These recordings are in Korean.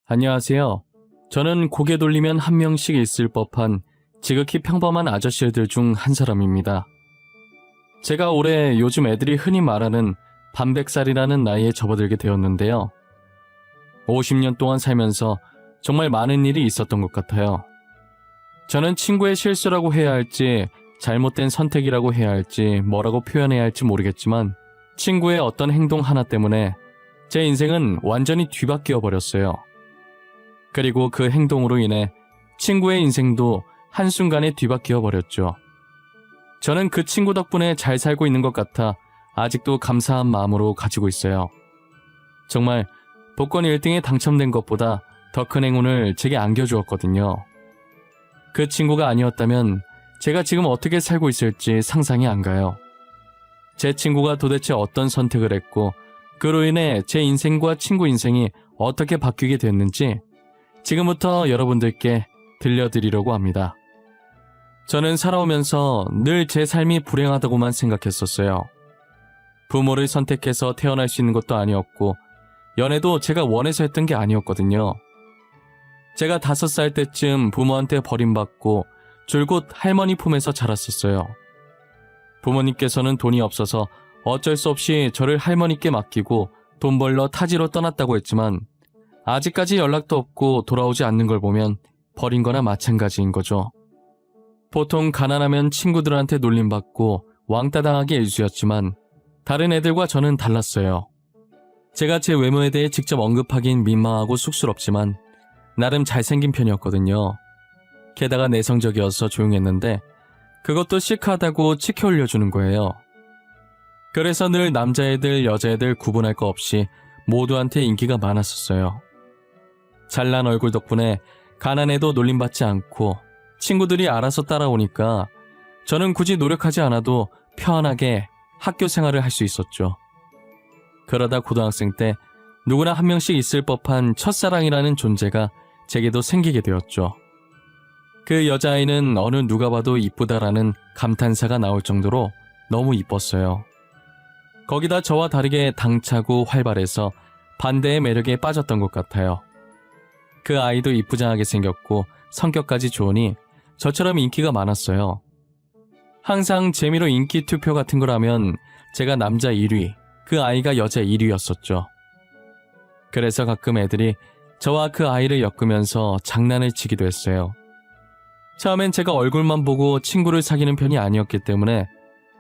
안녕하세요. 저는 고개 돌리면 한 명씩 있을 법한 지극히 평범한 아저씨들 중 한 사람입니다. 제가 올해 요즘 애들이 흔히 말하는 반백살이라는 나이에 접어들게 되었는데요. 50년 동안 살면서 정말 많은 일이 있었던 것 같아요. 저는 친구의 실수라고 해야 할지 잘못된 선택이라고 해야 할지 뭐라고 표현해야 할지 모르겠지만 친구의 어떤 행동 하나 때문에 제 인생은 완전히 뒤바뀌어 버렸어요. 그리고 그 행동으로 인해 친구의 인생도 한순간에 뒤바뀌어 버렸죠. 저는 그 친구 덕분에 잘 살고 있는 것 같아 아직도 감사한 마음으로 가지고 있어요. 정말 복권 1등에 당첨된 것보다 더 큰 행운을 제게 안겨주었거든요. 그 친구가 아니었다면 제가 지금 어떻게 살고 있을지 상상이 안 가요. 제 친구가 도대체 어떤 선택을 했고 그로 인해 제 인생과 친구 인생이 어떻게 바뀌게 됐는지 지금부터 여러분들께 들려드리려고 합니다. 저는 살아오면서 늘 제 삶이 불행하다고만 생각했었어요. 부모를 선택해서 태어날 수 있는 것도 아니었고 연애도 제가 원해서 했던 게 아니었거든요. 제가 5살 때쯤 부모한테 버림받고 줄곧 할머니 품에서 자랐었어요. 부모님께서는 돈이 없어서 어쩔 수 없이 저를 할머니께 맡기고 돈 벌러 타지로 떠났다고 했지만 아직까지 연락도 없고 돌아오지 않는 걸 보면 버린 거나 마찬가지인 거죠. 보통 가난하면 친구들한테 놀림받고 왕따 당하기 일쑤였지만 다른 애들과 저는 달랐어요. 제가 제 외모에 대해 직접 언급하긴 민망하고 쑥스럽지만 나름 잘생긴 편이었거든요. 게다가 내성적이어서 조용했는데 그것도 시크하다고 치켜 올려주는 거예요. 그래서 늘 남자애들 여자애들 구분할 거 없이 모두한테 인기가 많았었어요. 잘난 얼굴 덕분에 가난해도 놀림받지 않고 친구들이 알아서 따라오니까 저는 굳이 노력하지 않아도 편하게 학교 생활을 할 수 있었죠. 그러다 고등학생 때 누구나 한 명씩 있을 법한 첫사랑이라는 존재가 제게도 생기게 되었죠. 그 여자아이는 어느 누가 봐도 이쁘다라는 감탄사가 나올 정도로 너무 이뻤어요. 거기다 저와 다르게 당차고 활발해서 반대의 매력에 빠졌던 것 같아요. 그 아이도 이쁘장하게 생겼고 성격까지 좋으니 저처럼 인기가 많았어요. 항상 재미로 인기 투표 같은 걸 하면 제가 남자 1위, 그 아이가 여자 1위였었죠. 그래서 가끔 애들이 저와 그 아이를 엮으면서 장난을 치기도 했어요. 처음엔 제가 얼굴만 보고 친구를 사귀는 편이 아니었기 때문에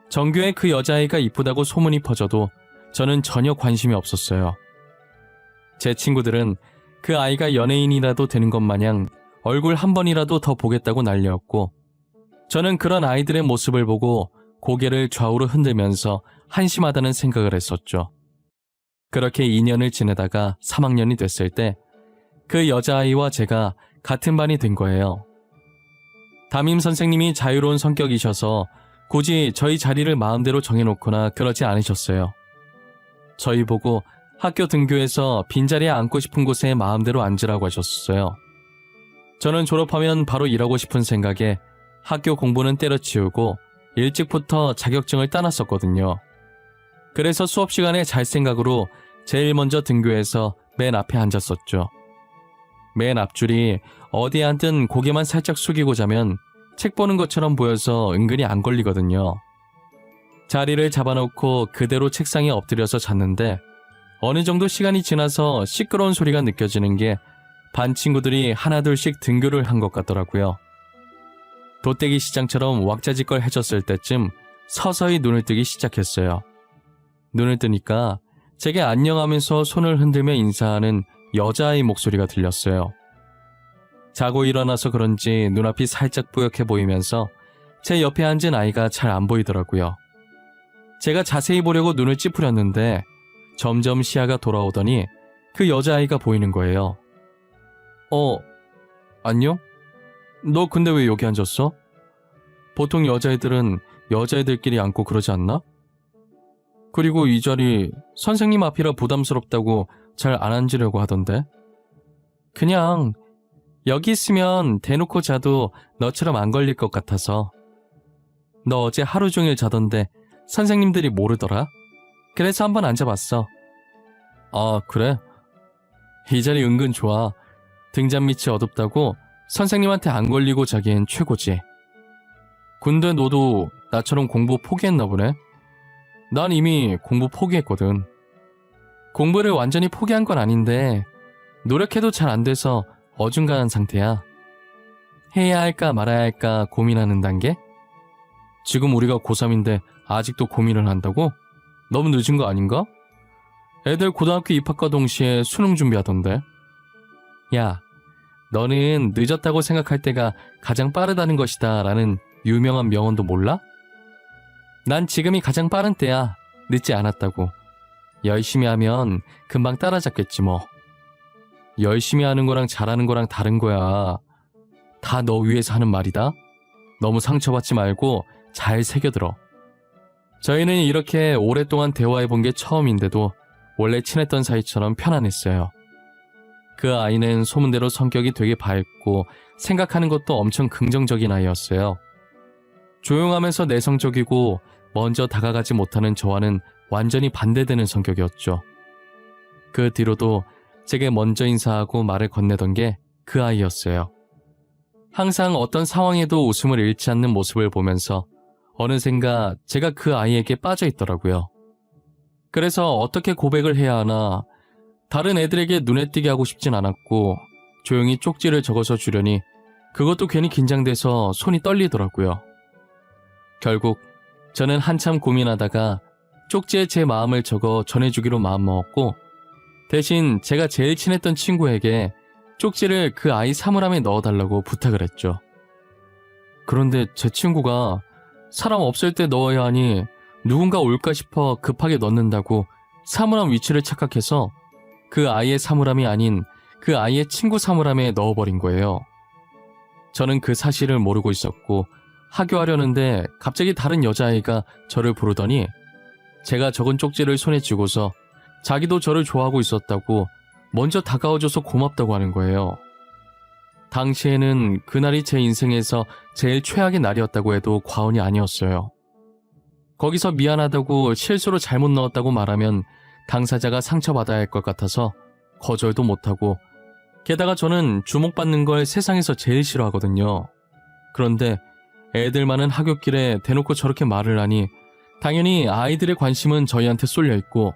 전교에 그 여자아이가 이쁘다고 소문이 퍼져도 저는 전혀 관심이 없었어요. 제 친구들은 그 아이가 연예인이라도 되는 것 마냥 얼굴 한 번이라도 더 보겠다고 난리였고 저는 그런 아이들의 모습을 보고 고개를 좌우로 흔들면서 한심하다는 생각을 했었죠. 그렇게 2년을 지내다가 3학년이 됐을 때 그 여자아이와 제가 같은 반이 된 거예요. 담임 선생님이 자유로운 성격이셔서 굳이 저희 자리를 마음대로 정해놓거나 그러지 않으셨어요. 저희 보고 학교 등교해서 빈자리에 앉고 싶은 곳에 마음대로 앉으라고 하셨어요. 저는 졸업하면 바로 일하고 싶은 생각에 학교 공부는 때려치우고 일찍부터 자격증을 따놨었거든요. 그래서 수업 시간에 잘 생각으로 제일 먼저 등교해서 맨 앞에 앉았었죠. 맨 앞줄이 어디에 앉든 고개만 살짝 숙이고 자면 책 보는 것처럼 보여서 은근히 안 걸리거든요. 자리를 잡아놓고 그대로 책상에 엎드려서 잤는데 어느 정도 시간이 지나서 시끄러운 소리가 느껴지는 게 반 친구들이 하나둘씩 등교를 한 것 같더라고요. 돗대기 시장처럼 왁자지껄 해졌을 때쯤 서서히 눈을 뜨기 시작했어요. 눈을 뜨니까 제게 안녕하면서 손을 흔들며 인사하는 여자아이 목소리가 들렸어요. 자고 일어나서 그런지 눈앞이 살짝 뿌옇게 보이면서 제 옆에 앉은 아이가 잘 안 보이더라고요. 제가 자세히 보려고 눈을 찌푸렸는데 점점 시야가 돌아오더니 그 여자아이가 보이는 거예요. 안녕? 너 근데 왜 여기 앉았어? 보통 여자애들은 여자애들끼리 앉고 그러지 않나? 그리고 이 자리 선생님 앞이라 부담스럽다고 잘 안 앉으려고 하던데? 그냥 여기 있으면 대놓고 자도 너처럼 안 걸릴 것 같아서. 너 어제 하루 종일 자던데 선생님들이 모르더라? 그래서 한번 앉아봤어. 아, 그래? 이 자리 은근 좋아. 등잔 밑이 어둡다고 선생님한테 안 걸리고 자기엔 최고지. 근데 너도 나처럼 공부 포기했나 보네? 난 이미 공부 포기했거든. 공부를 완전히 포기한 건 아닌데 노력해도 잘 안 돼서 어중간한 상태야. 해야 할까 말아야 할까 고민하는 단계? 지금 우리가 고3인데 아직도 고민을 한다고? 너무 늦은 거 아닌가? 애들 고등학교 입학과 동시에 수능 준비하던데. 야, 너는 늦었다고 생각할 때가 가장 빠르다는 것이다 라는 유명한 명언도 몰라? 난 지금이 가장 빠른 때야. 늦지 않았다고. 열심히 하면 금방 따라잡겠지 뭐. 열심히 하는 거랑 잘하는 거랑 다른 거야. 다 너 위해서 하는 말이다. 너무 상처받지 말고 잘 새겨들어. 저희는 이렇게 오랫동안 대화해본 게 처음인데도 원래 친했던 사이처럼 편안했어요. 그 아이는 소문대로 성격이 되게 밝고 생각하는 것도 엄청 긍정적인 아이였어요. 조용하면서 내성적이고 먼저 다가가지 못하는 저와는 완전히 반대되는 성격이었죠. 그 뒤로도 제게 먼저 인사하고 말을 건네던 게 그 아이였어요. 항상 어떤 상황에도 웃음을 잃지 않는 모습을 보면서 어느샌가 제가 그 아이에게 빠져 있더라고요. 그래서 어떻게 고백을 해야 하나 다른 애들에게 눈에 띄게 하고 싶진 않았고 조용히 쪽지를 적어서 주려니 그것도 괜히 긴장돼서 손이 떨리더라고요. 결국 저는 한참 고민하다가 쪽지에 제 마음을 적어 전해주기로 마음먹었고 대신 제가 제일 친했던 친구에게 쪽지를 그 아이 사물함에 넣어달라고 부탁을 했죠. 그런데 제 친구가 사람 없을 때 넣어야 하니 누군가 올까 싶어 급하게 넣는다고 사물함 위치를 착각해서 그 아이의 사물함이 아닌 그 아이의 친구 사물함에 넣어버린 거예요. 저는 그 사실을 모르고 있었고 하교하려는데 갑자기 다른 여자아이가 저를 부르더니 제가 적은 쪽지를 손에 쥐고서 자기도 저를 좋아하고 있었다고 먼저 다가와줘서 고맙다고 하는 거예요. 당시에는 그날이 제 인생에서 제일 최악의 날이었다고 해도 과언이 아니었어요. 거기서 미안하다고 실수로 잘못 넣었다고 말하면 당사자가 상처받아야 할 것 같아서 거절도 못하고 게다가 저는 주목받는 걸 세상에서 제일 싫어하거든요. 그런데 애들 많은 하굣길에 대놓고 저렇게 말을 하니 당연히 아이들의 관심은 저희한테 쏠려있고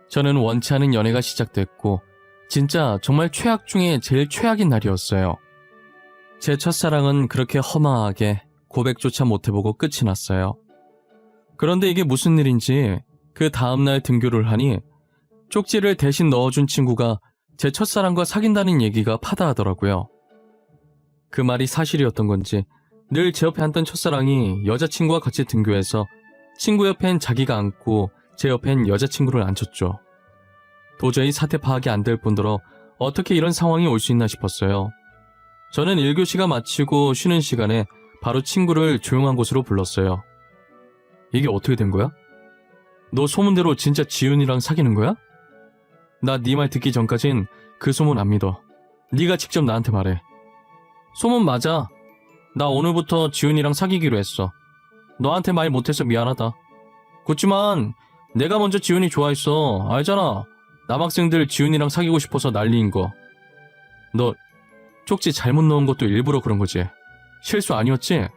저는 원치 않은 연애가 시작됐고 진짜 정말 최악 중에 제일 최악인 날이었어요. 제 첫사랑은 그렇게 허망하게 고백조차 못해보고 끝이 났어요. 그런데 이게 무슨 일인지 그 다음날 등교를 하니 쪽지를 대신 넣어준 친구가 제 첫사랑과 사귄다는 얘기가 파다하더라고요. 그 말이 사실이었던 건지 늘 제 옆에 앉던 첫사랑이 여자친구와 같이 등교해서 친구 옆엔 자기가 앉고 제 옆엔 여자친구를 앉혔죠. 도저히 사태 파악이 안 될 뿐더러 어떻게 이런 상황이 올 수 있나 싶었어요. 저는 1교시가 마치고 쉬는 시간에 바로 친구를 조용한 곳으로 불렀어요. 이게 어떻게 된 거야? 너 소문대로 진짜 지훈이랑 사귀는 거야? 나 네 말 듣기 전까진 그 소문 안 믿어. 네가 직접 나한테 말해. 소문 맞아. 나 오늘부터 지훈이랑 사귀기로 했어. 너한테 말 못해서 미안하다. 그렇지만 내가 먼저 지훈이 좋아했어. 알잖아. 남학생들 지훈이랑 사귀고 싶어서 난리인 거. 너 쪽지 잘못 넣은 것도 일부러 그런 거지? 실수 아니었지?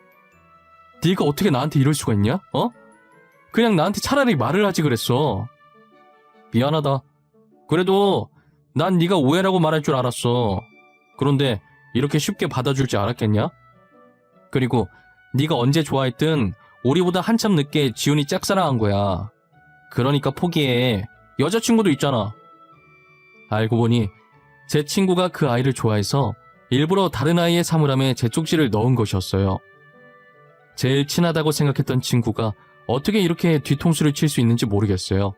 네가 어떻게 나한테 이럴 수가 있냐? 어? 그냥 나한테 차라리 말을 하지 그랬어. 미안하다. 그래도 난 네가 오해라고 말할 줄 알았어. 그런데 이렇게 쉽게 받아줄 줄 알았겠냐? 그리고 네가 언제 좋아했든 우리보다 한참 늦게 지훈이 짝사랑한 거야. 그러니까 포기해. 여자친구도 있잖아. 알고 보니 제 친구가 그 아이를 좋아해서 일부러 다른 아이의 사물함에 제 쪽지를 넣은 것이었어요. 제일 친하다고 생각했던 친구가 어떻게 이렇게 뒤통수를 칠 수 있는지 모르겠어요.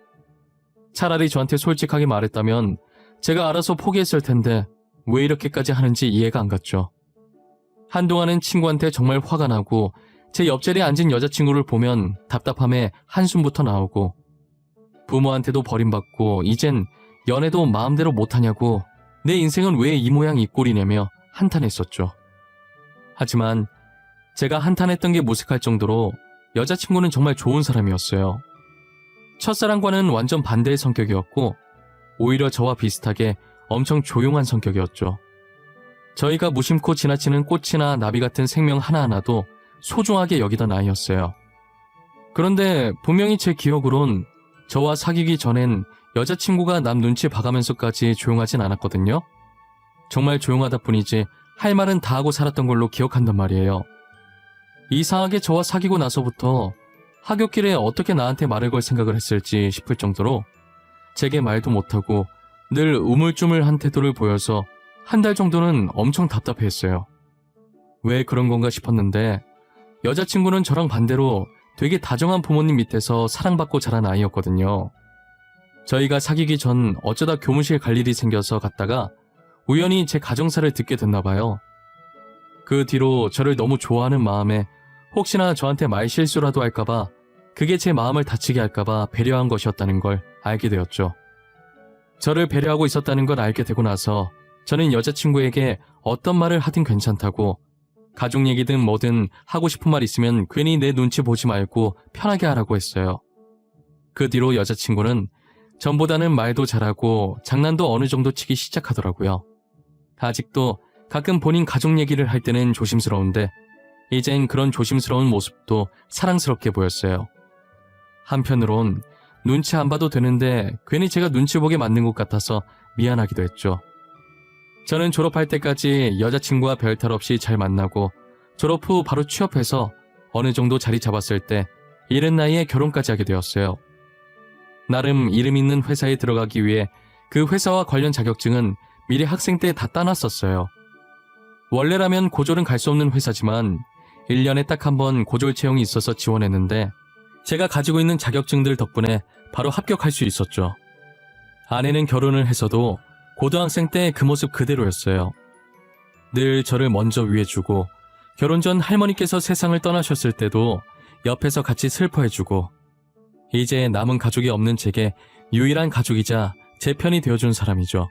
차라리 저한테 솔직하게 말했다면 제가 알아서 포기했을 텐데 왜 이렇게까지 하는지 이해가 안 갔죠. 한동안은 친구한테 정말 화가 나고 제 옆자리에 앉은 여자친구를 보면 답답함에 한숨부터 나오고 부모한테도 버림받고 이젠 연애도 마음대로 못하냐고 내 인생은 왜 이 모양 이 꼴이냐며 한탄했었죠. 하지만 제가 한탄했던 게 무색할 정도로 여자친구는 정말 좋은 사람이었어요. 첫사랑과는 완전 반대의 성격이었고 오히려 저와 비슷하게 엄청 조용한 성격이었죠. 저희가 무심코 지나치는 꽃이나 나비 같은 생명 하나하나도 소중하게 여기던 아이였어요. 그런데 분명히 제 기억으론 저와 사귀기 전엔 여자친구가 남 눈치 봐가면서까지 조용하진 않았거든요. 정말 조용하다 뿐이지 할 말은 다 하고 살았던 걸로 기억한단 말이에요. 이상하게 저와 사귀고 나서부터 하굣길에 어떻게 나한테 말을 걸 생각을 했을지 싶을 정도로 제게 말도 못하고 늘 우물쭈물한 태도를 보여서 한 달 정도는 엄청 답답해했어요. 왜 그런 건가 싶었는데 여자친구는 저랑 반대로 되게 다정한 부모님 밑에서 사랑받고 자란 아이였거든요. 저희가 사귀기 전 어쩌다 교무실 갈 일이 생겨서 갔다가 우연히 제 가정사를 듣게 됐나 봐요. 그 뒤로 저를 너무 좋아하는 마음에 혹시나 저한테 말 실수라도 할까봐 그게 제 마음을 다치게 할까봐 배려한 것이었다는 걸 알게 되었죠. 저를 배려하고 있었다는 걸 알게 되고 나서 저는 여자친구에게 어떤 말을 하든 괜찮다고 가족 얘기든 뭐든 하고 싶은 말 있으면 괜히 내 눈치 보지 말고 편하게 하라고 했어요. 그 뒤로 여자친구는 전보다는 말도 잘하고 장난도 어느 정도 치기 시작하더라고요. 아직도 가끔 본인 가족 얘기를 할 때는 조심스러운데 이젠 그런 조심스러운 모습도 사랑스럽게 보였어요. 한편으론 눈치 안 봐도 되는데 괜히 제가 눈치 보게 만든 것 같아서 미안하기도 했죠. 저는 졸업할 때까지 여자친구와 별탈 없이 잘 만나고 졸업 후 바로 취업해서 어느 정도 자리 잡았을 때 이른 나이에 결혼까지 하게 되었어요. 나름 이름 있는 회사에 들어가기 위해 그 회사와 관련 자격증은 미리 학생 때 다 따놨었어요. 원래라면 고졸은 갈 수 없는 회사지만 1년에 딱 한 번 고졸 채용이 있어서 지원했는데 제가 가지고 있는 자격증들 덕분에 바로 합격할 수 있었죠. 아내는 결혼을 해서도 고등학생 때 그 모습 그대로였어요. 늘 저를 먼저 위해주고 결혼 전 할머니께서 세상을 떠나셨을 때도 옆에서 같이 슬퍼해주고 이제 남은 가족이 없는 제게 유일한 가족이자 제 편이 되어준 사람이죠.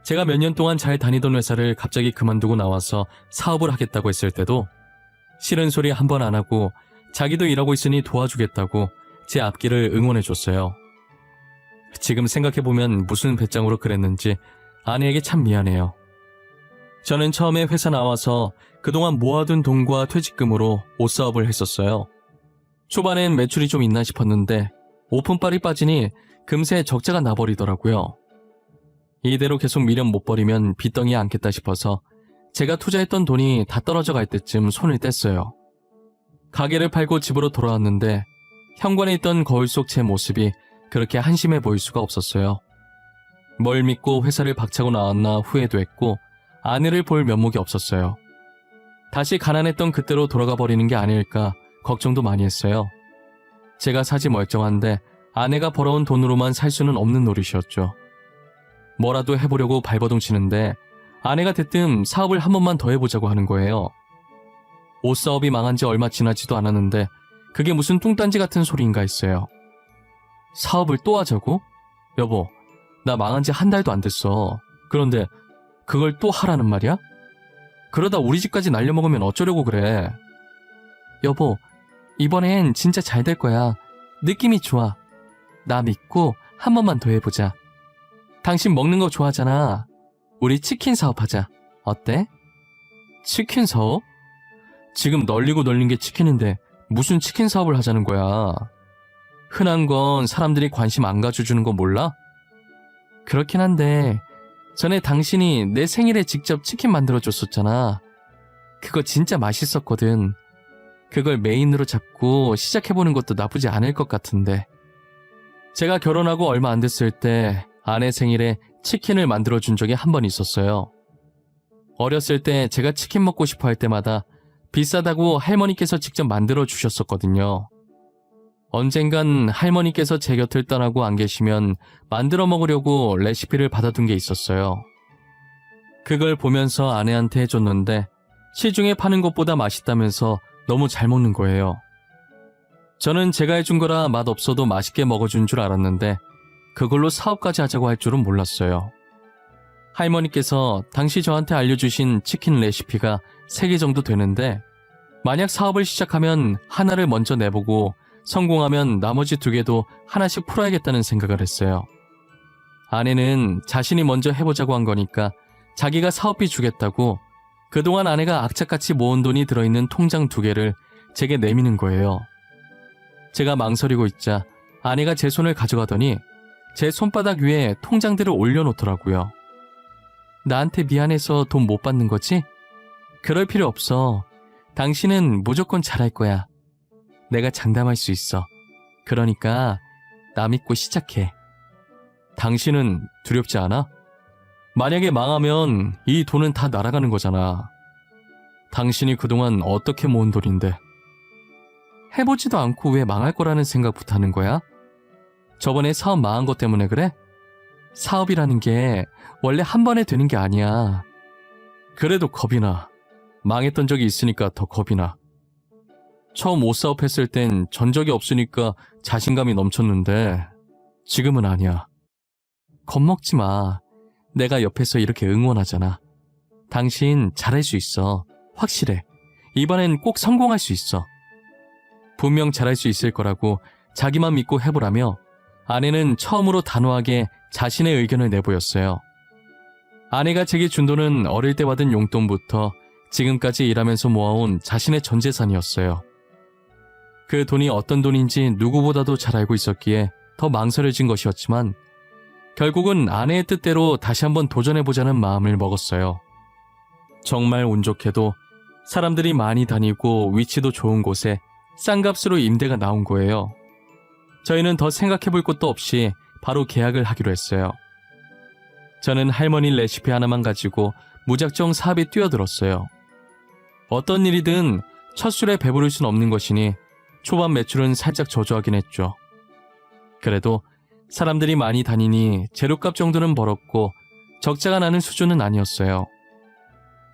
제가 몇 년 동안 잘 다니던 회사를 갑자기 그만두고 나와서 사업을 하겠다고 했을 때도 싫은 소리 한 번 안 하고 자기도 일하고 있으니 도와주겠다고 제 앞길을 응원해줬어요. 지금 생각해보면 무슨 배짱으로 그랬는지 아내에게 참 미안해요. 저는 처음에 회사 나와서 그동안 모아둔 돈과 퇴직금으로 옷사업을 했었어요. 초반엔 매출이 좀 있나 싶었는데 오픈빨이 빠지니 금세 적자가 나버리더라고요. 이대로 계속 미련 못 버리면 빚덩이에 앉겠다 싶어서 제가 투자했던 돈이 다 떨어져 갈 때쯤 손을 뗐어요. 가게를 팔고 집으로 돌아왔는데 현관에 있던 거울 속 제 모습이 그렇게 한심해 보일 수가 없었어요. 뭘 믿고 회사를 박차고 나왔나 후회도 했고 아내를 볼 면목이 없었어요. 다시 가난했던 그때로 돌아가 버리는 게 아닐까 걱정도 많이 했어요. 제가 사지 멀쩡한데 아내가 벌어온 돈으로만 살 수는 없는 노릇이었죠. 뭐라도 해보려고 발버둥 치는데 아내가 대뜸 사업을 한 번만 더 해보자고 하는 거예요. 옷 사업이 망한 지 얼마 지나지도 않았는데 그게 무슨 뚱딴지 같은 소리인가 했어요. 사업을 또 하자고? 여보, 나 망한 지 한 달도 안 됐어. 그런데 그걸 또 하라는 말이야? 그러다 우리 집까지 날려먹으면 어쩌려고 그래. 여보, 이번엔 진짜 잘 될 거야. 느낌이 좋아. 나 믿고 한 번만 더 해보자. 당신 먹는 거 좋아하잖아. 우리 치킨 사업하자. 어때? 치킨 사업? 지금 널리고 널린 게 치킨인데 무슨 치킨 사업을 하자는 거야. 흔한 건 사람들이 관심 안 가져주는 거 몰라? 그렇긴 한데 전에 당신이 내 생일에 직접 치킨 만들어줬었잖아. 그거 진짜 맛있었거든. 그걸 메인으로 잡고 시작해보는 것도 나쁘지 않을 것 같은데. 제가 결혼하고 얼마 안 됐을 때 아내 생일에 치킨을 만들어준 적이 한 번 있었어요. 어렸을 때 제가 치킨 먹고 싶어 할 때마다 비싸다고 할머니께서 직접 만들어주셨었거든요. 언젠간 할머니께서 제 곁을 떠나고 안 계시면 만들어 먹으려고 레시피를 받아둔 게 있었어요. 그걸 보면서 아내한테 해줬는데 시중에 파는 것보다 맛있다면서 너무 잘 먹는 거예요. 저는 제가 해준 거라 맛없어도 맛있게 먹어준 줄 알았는데 그걸로 사업까지 하자고 할 줄은 몰랐어요. 할머니께서 당시 저한테 알려주신 치킨 레시피가 3개 정도 되는데 만약 사업을 시작하면 하나를 먼저 내보고 성공하면 나머지 2개도 하나씩 풀어야겠다는 생각을 했어요. 아내는 자신이 먼저 해보자고 한 거니까 자기가 사업비 주겠다고 그동안 아내가 악착같이 모은 돈이 들어있는 통장 2개를 제게 내미는 거예요. 제가 망설이고 있자 아내가 제 손을 가져가더니 제 손바닥 위에 통장들을 올려놓더라고요. 나한테 미안해서 돈 못 받는 거지? 그럴 필요 없어. 당신은 무조건 잘할 거야. 내가 장담할 수 있어. 그러니까 나 믿고 시작해. 당신은 두렵지 않아? 만약에 망하면 이 돈은 다 날아가는 거잖아. 당신이 그동안 어떻게 모은 돈인데. 해보지도 않고 왜 망할 거라는 생각부터 하는 거야? 저번에 사업 망한 것 때문에 그래? 사업이라는 게 원래 한 번에 되는 게 아니야. 그래도 겁이 나. 망했던 적이 있으니까 더 겁이 나. 처음 옷 사업했을 땐 전적이 없으니까 자신감이 넘쳤는데 지금은 아니야. 겁먹지 마. 내가 옆에서 이렇게 응원하잖아. 당신 잘할 수 있어. 확실해. 이번엔 꼭 성공할 수 있어. 분명 잘할 수 있을 거라고 자기만 믿고 해보라며 아내는 처음으로 단호하게 자신의 의견을 내보였어요. 아내가 제게 준 돈은 어릴 때 받은 용돈부터 지금까지 일하면서 모아온 자신의 전 재산이었어요. 그 돈이 어떤 돈인지 누구보다도 잘 알고 있었기에 더 망설여진 것이었지만 결국은 아내의 뜻대로 다시 한번 도전해보자는 마음을 먹었어요. 정말 운 좋게도 사람들이 많이 다니고 위치도 좋은 곳에 싼 값으로 임대가 나온 거예요. 저희는 더 생각해볼 것도 없이 바로 계약을 하기로 했어요. 저는 할머니 레시피 하나만 가지고 무작정 사업에 뛰어들었어요. 어떤 일이든 첫 술에 배부를 순 없는 것이니 초반 매출은 살짝 저조하긴 했죠. 그래도 사람들이 많이 다니니 재료값 정도는 벌었고 적자가 나는 수준은 아니었어요.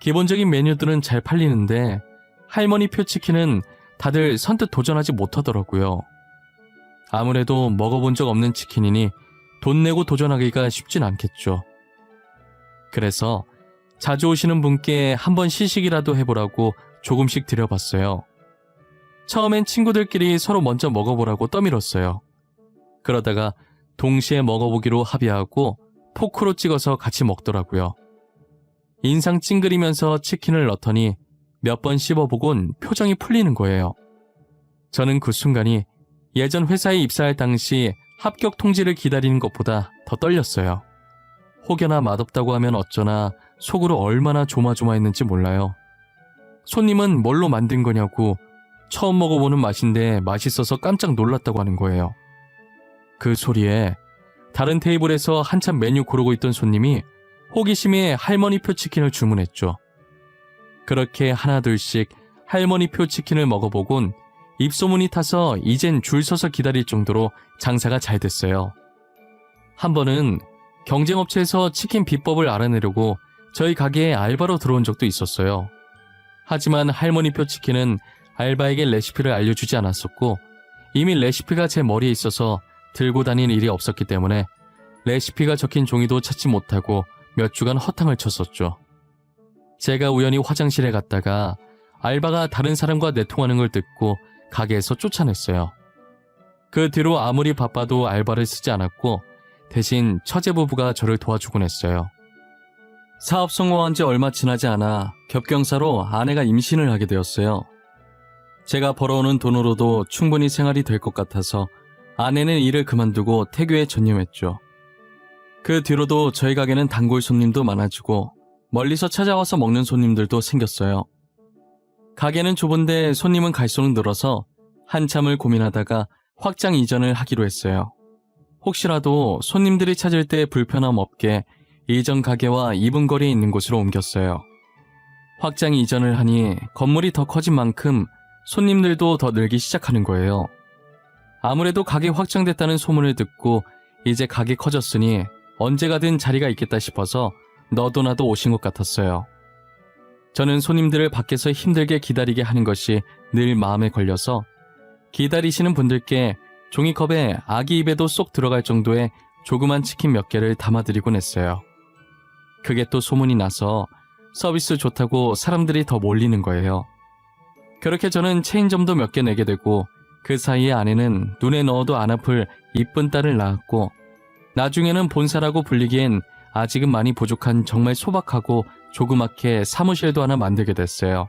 기본적인 메뉴들은 잘 팔리는데 할머니 표치킨은 다들 선뜻 도전하지 못하더라고요. 아무래도 먹어본 적 없는 치킨이니 돈 내고 도전하기가 쉽진 않겠죠. 그래서 자주 오시는 분께 한번 시식이라도 해보라고 조금씩 드려봤어요. 처음엔 친구들끼리 서로 먼저 먹어보라고 떠밀었어요. 그러다가 동시에 먹어보기로 합의하고 포크로 찍어서 같이 먹더라고요. 인상 찡그리면서 치킨을 넣더니 몇 번 씹어보곤 표정이 풀리는 거예요. 저는 그 순간이 예전 회사에 입사할 당시 합격 통지를 기다리는 것보다 더 떨렸어요. 혹여나 맛없다고 하면 어쩌나 속으로 얼마나 조마조마했는지 몰라요. 손님은 뭘로 만든 거냐고 처음 먹어보는 맛인데 맛있어서 깜짝 놀랐다고 하는 거예요. 그 소리에 다른 테이블에서 한참 메뉴 고르고 있던 손님이 호기심에 할머니표 치킨을 주문했죠. 그렇게 하나둘씩 할머니표 치킨을 먹어보곤 입소문이 타서 이젠 줄 서서 기다릴 정도로 장사가 잘 됐어요. 한 번은 경쟁업체에서 치킨 비법을 알아내려고 저희 가게에 알바로 들어온 적도 있었어요. 하지만 할머니표 치킨은 알바에게 레시피를 알려주지 않았었고 이미 레시피가 제 머리에 있어서 들고 다닐 일이 없었기 때문에 레시피가 적힌 종이도 찾지 못하고 몇 주간 허탕을 쳤었죠. 제가 우연히 화장실에 갔다가 알바가 다른 사람과 내통하는 걸 듣고 가게에서 쫓아냈어요. 그 뒤로 아무리 바빠도 알바를 쓰지 않았고 대신 처제부부가 저를 도와주곤 했어요. 사업 성공한 지 얼마 지나지 않아 겹경사로 아내가 임신을 하게 되었어요. 제가 벌어오는 돈으로도 충분히 생활이 될 것 같아서 아내는 일을 그만두고 태교에 전념했죠. 그 뒤로도 저희 가게는 단골 손님도 많아지고 멀리서 찾아와서 먹는 손님들도 생겼어요. 가게는 좁은데 손님은 갈수록 늘어서 한참을 고민하다가 확장 이전을 하기로 했어요. 혹시라도 손님들이 찾을 때 불편함 없게 이전 가게와 이분 거리에 있는 곳으로 옮겼어요. 확장 이전을 하니 건물이 더 커진 만큼 손님들도 더 늘기 시작하는 거예요. 아무래도 가게 확장됐다는 소문을 듣고 이제 가게 커졌으니 언제 가든 자리가 있겠다 싶어서 너도 나도 오신 것 같았어요. 저는 손님들을 밖에서 힘들게 기다리게 하는 것이 늘 마음에 걸려서 기다리시는 분들께 종이컵에 아기 입에도 쏙 들어갈 정도의 조그만 치킨 몇 개를 담아드리곤 했어요. 그게 또 소문이 나서 서비스 좋다고 사람들이 더 몰리는 거예요. 그렇게 저는 체인점도 몇 개 내게 되고 그 사이에 아내는 눈에 넣어도 안 아플 이쁜 딸을 낳았고 나중에는 본사라고 불리기엔 아직은 많이 부족한 정말 소박하고 조그맣게 사무실도 하나 만들게 됐어요.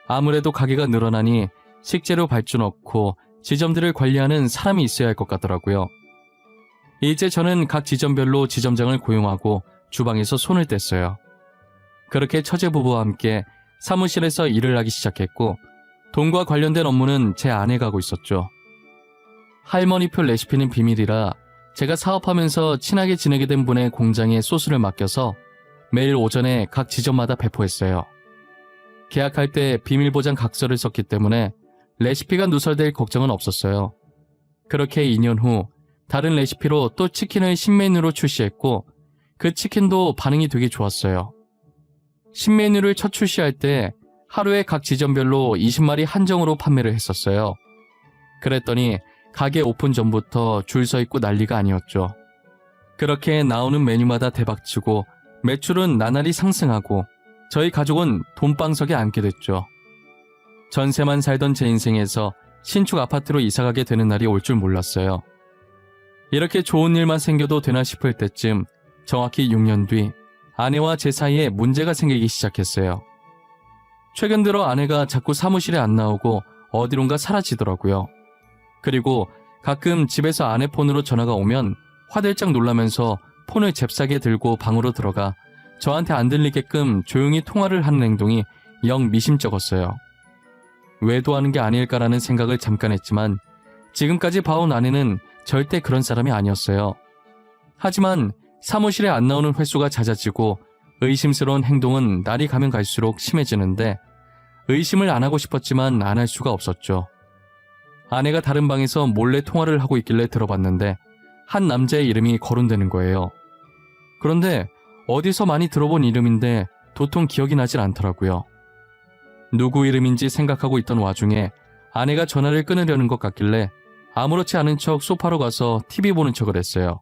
아무래도 가게가 늘어나니 식재료 발주 넣고 지점들을 관리하는 사람이 있어야 할 것 같더라고요. 이제 저는 각 지점별로 지점장을 고용하고 주방에서 손을 뗐어요. 그렇게 처제 부부와 함께 사무실에서 일을 하기 시작했고 돈과 관련된 업무는 제 아내가 하고 있었죠. 할머니표 레시피는 비밀이라 제가 사업하면서 친하게 지내게 된 분의 공장에 소스를 맡겨서 매일 오전에 각 지점마다 배포했어요. 계약할 때 비밀보장 각서를 썼기 때문에 레시피가 누설될 걱정은 없었어요. 그렇게 2년 후 다른 레시피로 또 치킨을 신메뉴로 출시했고 그 치킨도 반응이 되게 좋았어요. 신메뉴를 첫 출시할 때 하루에 각 지점별로 20마리 한정으로 판매를 했었어요. 그랬더니 가게 오픈 전부터 줄 서 있고 난리가 아니었죠. 그렇게 나오는 메뉴마다 대박치고 매출은 나날이 상승하고 저희 가족은 돈방석에 앉게 됐죠. 전세만 살던 제 인생에서 신축 아파트로 이사가게 되는 날이 올 줄 몰랐어요. 이렇게 좋은 일만 생겨도 되나 싶을 때쯤 정확히 6년 뒤 아내와 제 사이에 문제가 생기기 시작했어요. 최근 들어 아내가 자꾸 사무실에 안 나오고 어디론가 사라지더라고요. 그리고 가끔 집에서 아내 폰으로 전화가 오면 화들짝 놀라면서 폰을 잽싸게 들고 방으로 들어가 저한테 안 들리게끔 조용히 통화를 하는 행동이 영 미심쩍었어요. 외도하는 게 아닐까라는 생각을 잠깐 했지만 지금까지 봐온 아내는 절대 그런 사람이 아니었어요. 하지만 사무실에 안 나오는 횟수가 잦아지고 의심스러운 행동은 날이 가면 갈수록 심해지는데 의심을 안 하고 싶었지만 안 할 수가 없었죠. 아내가 다른 방에서 몰래 통화를 하고 있길래 들어봤는데 한 남자의 이름이 거론되는 거예요. 그런데 어디서 많이 들어본 이름인데 도통 기억이 나질 않더라고요. 누구 이름인지 생각하고 있던 와중에 아내가 전화를 끊으려는 것 같길래 아무렇지 않은 척 소파로 가서 TV 보는 척을 했어요.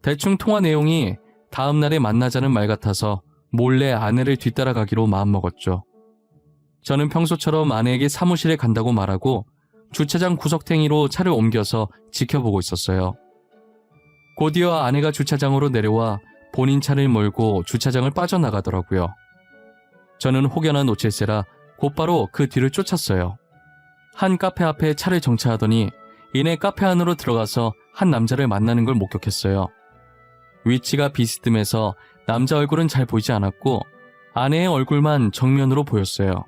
대충 통화 내용이 다음 날에 만나자는 말 같아서 몰래 아내를 뒤따라가기로 마음먹었죠. 저는 평소처럼 아내에게 사무실에 간다고 말하고 주차장 구석탱이로 차를 옮겨서 지켜보고 있었어요. 곧이어 아내가 주차장으로 내려와 본인 차를 몰고 주차장을 빠져나가더라고요. 저는 혹여나 놓칠세라 곧바로 그 뒤를 쫓았어요. 한 카페 앞에 차를 정차하더니 이내 카페 안으로 들어가서 한 남자를 만나는 걸 목격했어요. 위치가 비스듬해서 남자 얼굴은 잘 보이지 않았고 아내의 얼굴만 정면으로 보였어요.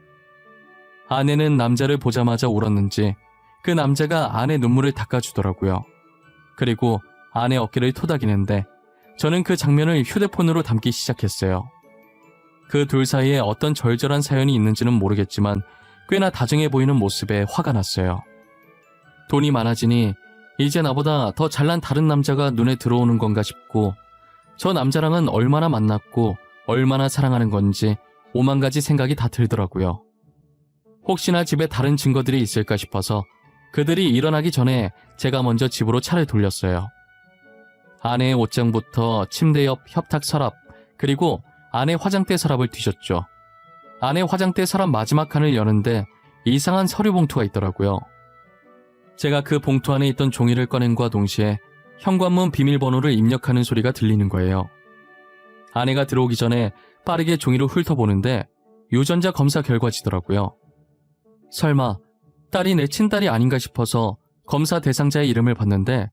아내는 남자를 보자마자 울었는지 그 남자가 아내 눈물을 닦아주더라고요. 그리고 아내 어깨를 토닥이는데 저는 그 장면을 휴대폰으로 담기 시작했어요. 그 둘 사이에 어떤 절절한 사연이 있는지는 모르겠지만 꽤나 다정해 보이는 모습에 화가 났어요. 돈이 많아지니 이제 나보다 더 잘난 다른 남자가 눈에 들어오는 건가 싶고 저 남자랑은 얼마나 만났고 얼마나 사랑하는 건지 5만 가지 생각이 다 들더라고요. 혹시나 집에 다른 증거들이 있을까 싶어서 그들이 일어나기 전에 제가 먼저 집으로 차를 돌렸어요. 아내의 옷장부터 침대 옆 협탁 서랍 그리고 아내 화장대 서랍을 뒤졌죠. 아내 화장대 서랍 마지막 칸을 여는데 이상한 서류 봉투가 있더라고요. 제가 그 봉투 안에 있던 종이를 꺼낸과 동시에 현관문 비밀번호를 입력하는 소리가 들리는 거예요. 아내가 들어오기 전에 빠르게 종이로 훑어보는데 유전자 검사 결과지더라고요. 설마 딸이 내 친딸이 아닌가 싶어서 검사 대상자의 이름을 봤는데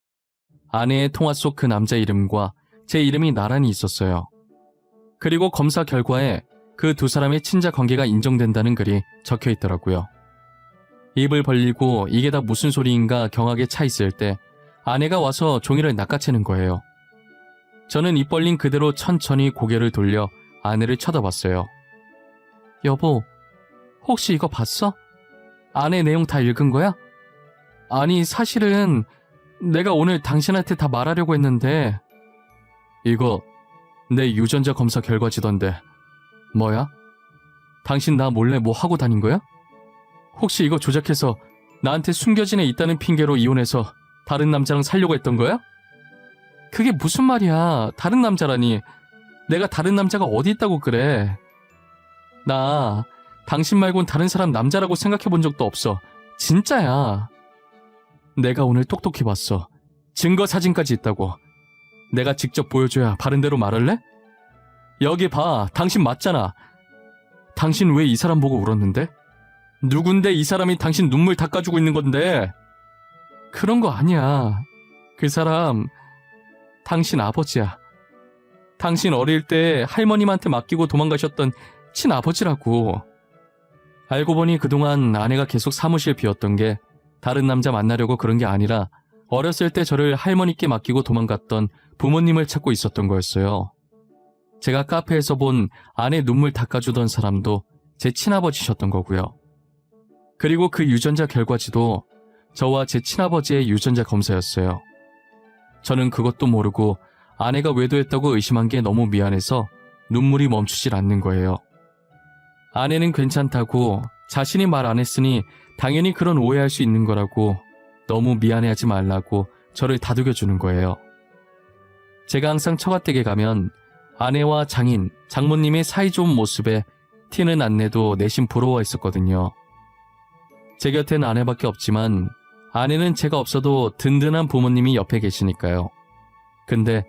아내의 통화 속 그 남자 이름과 제 이름이 나란히 있었어요. 그리고 검사 결과에 그 두 사람의 친자 관계가 인정된다는 글이 적혀 있더라고요. 입을 벌리고 이게 다 무슨 소리인가 경악에 차 있을 때 아내가 와서 종이를 낚아채는 거예요. 저는 입 벌린 그대로 천천히 고개를 돌려 아내를 쳐다봤어요. 여보, 혹시 이거 봤어? 아내 내용 다 읽은 거야? 아니, 사실은 내가 오늘 당신한테 다 말하려고 했는데 이거 내 유전자 검사 결과지던데 뭐야? 당신 나 몰래 뭐 하고 다닌 거야? 혹시 이거 조작해서 나한테 숨겨진 애 있다는 핑계로 이혼해서 다른 남자랑 살려고 했던 거야? 그게 무슨 말이야. 다른 남자라니. 내가 다른 남자가 어디 있다고 그래. 나 당신 말곤 다른 사람 남자라고 생각해 본 적도 없어. 진짜야. 내가 오늘 똑똑히 봤어. 증거 사진까지 있다고. 내가 직접 보여줘야 바른 대로 말할래? 여기 봐, 당신 맞잖아. 당신 왜 이 사람 보고 울었는데? 누군데 이 사람이 당신 눈물 닦아주고 있는 건데? 그런 거 아니야. 그 사람 당신 아버지야. 당신 어릴 때 할머님한테 맡기고 도망가셨던 친아버지라고. 알고 보니 그동안 아내가 계속 사무실 비웠던 게 다른 남자 만나려고 그런 게 아니라 어렸을 때 저를 할머니께 맡기고 도망갔던 부모님을 찾고 있었던 거였어요. 제가 카페에서 본 아내 눈물 닦아주던 사람도 제 친아버지셨던 거고요. 그리고 그 유전자 결과지도 저와 제 친아버지의 유전자 검사였어요. 저는 그것도 모르고 아내가 외도했다고 의심한 게 너무 미안해서 눈물이 멈추질 않는 거예요. 아내는 괜찮다고 자신이 말 안 했으니 당연히 그런 오해할 수 있는 거라고 너무 미안해하지 말라고 저를 다독여주는 거예요. 제가 항상 처가댁에 가면 아내와 장인, 장모님의 사이좋은 모습에 티는 안 내도 내심 부러워했었거든요. 제 곁엔 아내밖에 없지만 아내는 제가 없어도 든든한 부모님이 옆에 계시니까요. 근데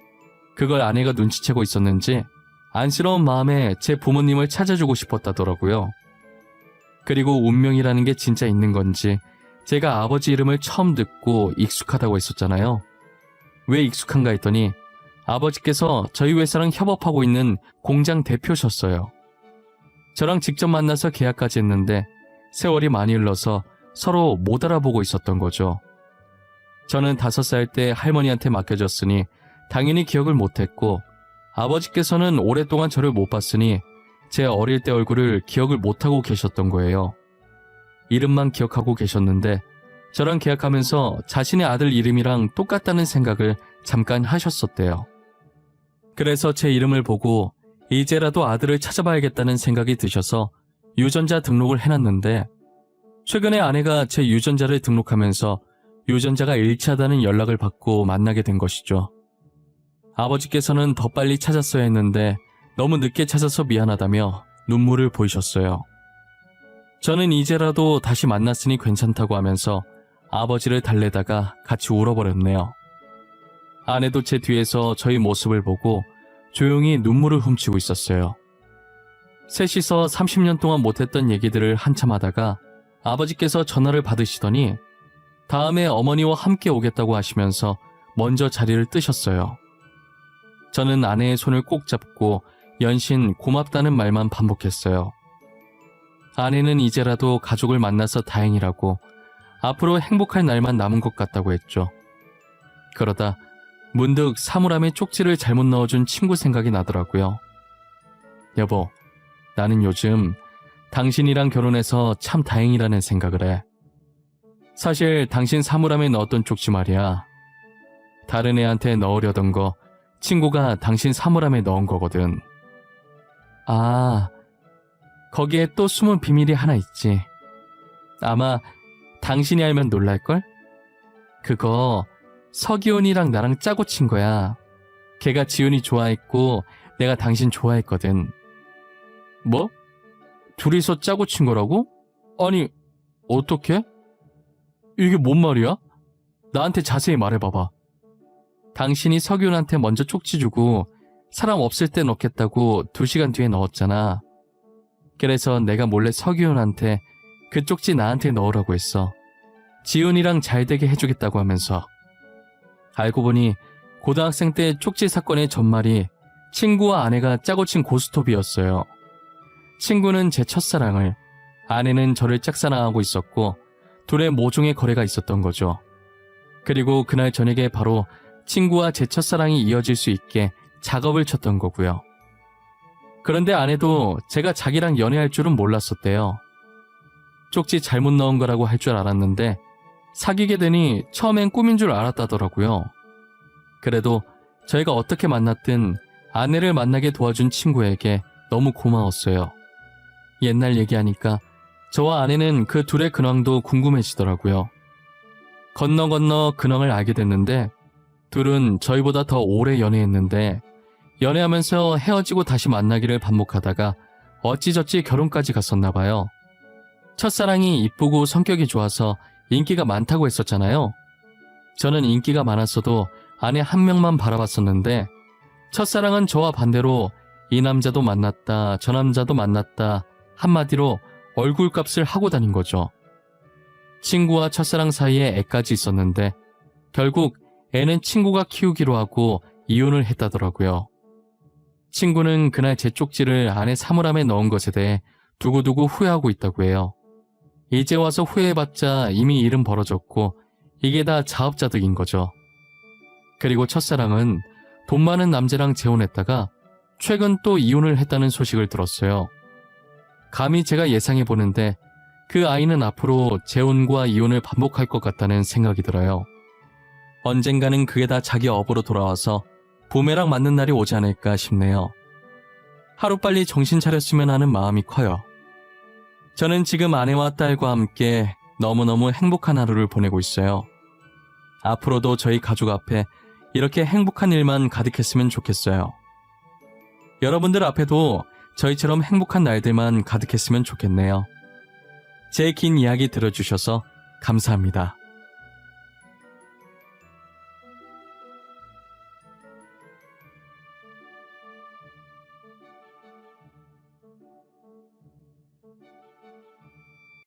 그걸 아내가 눈치채고 있었는지 안쓰러운 마음에 제 부모님을 찾아주고 싶었다더라고요. 그리고 운명이라는 게 진짜 있는 건지 제가 아버지 이름을 처음 듣고 익숙하다고 했었잖아요. 왜 익숙한가 했더니 아버지께서 저희 회사랑 협업하고 있는 공장 대표셨어요. 저랑 직접 만나서 계약까지 했는데 세월이 많이 흘러서 서로 못 알아보고 있었던 거죠. 저는 5살 때 할머니한테 맡겨졌으니 당연히 기억을 못했고 아버지께서는 오랫동안 저를 못 봤으니 제 어릴 때 얼굴을 기억을 못하고 계셨던 거예요. 이름만 기억하고 계셨는데 저랑 계약하면서 자신의 아들 이름이랑 똑같다는 생각을 잠깐 하셨었대요. 그래서 제 이름을 보고 이제라도 아들을 찾아봐야겠다는 생각이 드셔서 유전자 등록을 해놨는데 최근에 아내가 제 유전자를 등록하면서 유전자가 일치하다는 연락을 받고 만나게 된 것이죠. 아버지께서는 더 빨리 찾았어야 했는데 너무 늦게 찾아서 미안하다며 눈물을 보이셨어요. 저는 이제라도 다시 만났으니 괜찮다고 하면서 아버지를 달래다가 같이 울어버렸네요. 아내도 제 뒤에서 저희 모습을 보고 조용히 눈물을 훔치고 있었어요. 셋이서 30년 동안 못했던 얘기들을 한참 하다가 아버지께서 전화를 받으시더니 다음에 어머니와 함께 오겠다고 하시면서 먼저 자리를 뜨셨어요. 저는 아내의 손을 꼭 잡고 연신 고맙다는 말만 반복했어요. 아내는 이제라도 가족을 만나서 다행이라고 앞으로 행복할 날만 남은 것 같다고 했죠. 그러다 문득 사물함에 쪽지를 잘못 넣어준 친구 생각이 나더라고요. 여보, 나는 요즘 당신이랑 결혼해서 참 다행이라는 생각을 해. 사실 당신 사물함에 넣었던 쪽지 말이야. 다른 애한테 넣으려던 거 친구가 당신 사물함에 넣은 거거든. 아, 거기에 또 숨은 비밀이 하나 있지. 아마 당신이 알면 놀랄걸? 그거 서기훈이랑 나랑 짜고 친 거야. 걔가 지훈이 좋아했고 내가 당신 좋아했거든. 뭐? 둘이서 짜고 친 거라고? 아니, 어떻게? 이게 뭔 말이야? 나한테 자세히 말해봐봐. 당신이 서기훈한테 먼저 쪽지 주고 사람 없을 때 넣겠다고 2시간 뒤에 넣었잖아. 그래서 내가 몰래 서기훈한테 그 쪽지 나한테 넣으라고 했어. 지훈이랑 잘 되게 해주겠다고 하면서. 알고 보니 고등학생 때 쪽지 사건의 전말이 친구와 아내가 짜고 친 고스톱이었어요. 친구는 제 첫사랑을, 아내는 저를 짝사랑하고 있었고 둘의 모종의 거래가 있었던 거죠. 그리고 그날 저녁에 바로 친구와 제 첫사랑이 이어질 수 있게 작업을 쳤던 거고요. 그런데 아내도 제가 자기랑 연애할 줄은 몰랐었대요. 쪽지 잘못 넣은 거라고 할 줄 알았는데 사귀게 되니 처음엔 꿈인 줄 알았다더라고요. 그래도 저희가 어떻게 만났든 아내를 만나게 도와준 친구에게 너무 고마웠어요. 옛날 얘기하니까 저와 아내는 그 둘의 근황도 궁금해지더라고요. 건너 근황을 알게 됐는데 둘은 저희보다 더 오래 연애했는데 연애하면서 헤어지고 다시 만나기를 반복하다가 어찌저찌 결혼까지 갔었나 봐요. 첫사랑이 이쁘고 성격이 좋아서 인기가 많다고 했었잖아요. 저는 인기가 많았어도 아내 한 명만 바라봤었는데 첫사랑은 저와 반대로 이 남자도 만났다, 저 남자도 만났다, 한마디로 얼굴값을 하고 다닌 거죠. 친구와 첫사랑 사이에 애까지 있었는데 결국 애는 친구가 키우기로 하고 이혼을 했다더라고요. 친구는 그날 제 쪽지를 아내 사물함에 넣은 것에 대해 두고두고 후회하고 있다고 해요. 이제 와서 후회해봤자 이미 일은 벌어졌고 이게 다 자업자득인 거죠. 그리고 첫사랑은 돈 많은 남자랑 재혼했다가 최근 또 이혼을 했다는 소식을 들었어요. 감히 제가 예상해보는데 그 아이는 앞으로 재혼과 이혼을 반복할 것 같다는 생각이 들어요. 언젠가는 그게 다 자기 업으로 돌아와서 부메랑 맞는 날이 오지 않을까 싶네요. 하루빨리 정신 차렸으면 하는 마음이 커요. 저는 지금 아내와 딸과 함께 너무너무 행복한 하루를 보내고 있어요. 앞으로도 저희 가족 앞에 이렇게 행복한 일만 가득했으면 좋겠어요. 여러분들 앞에도 저희처럼 행복한 날들만 가득했으면 좋겠네요. 제 긴 이야기 들어주셔서 감사합니다.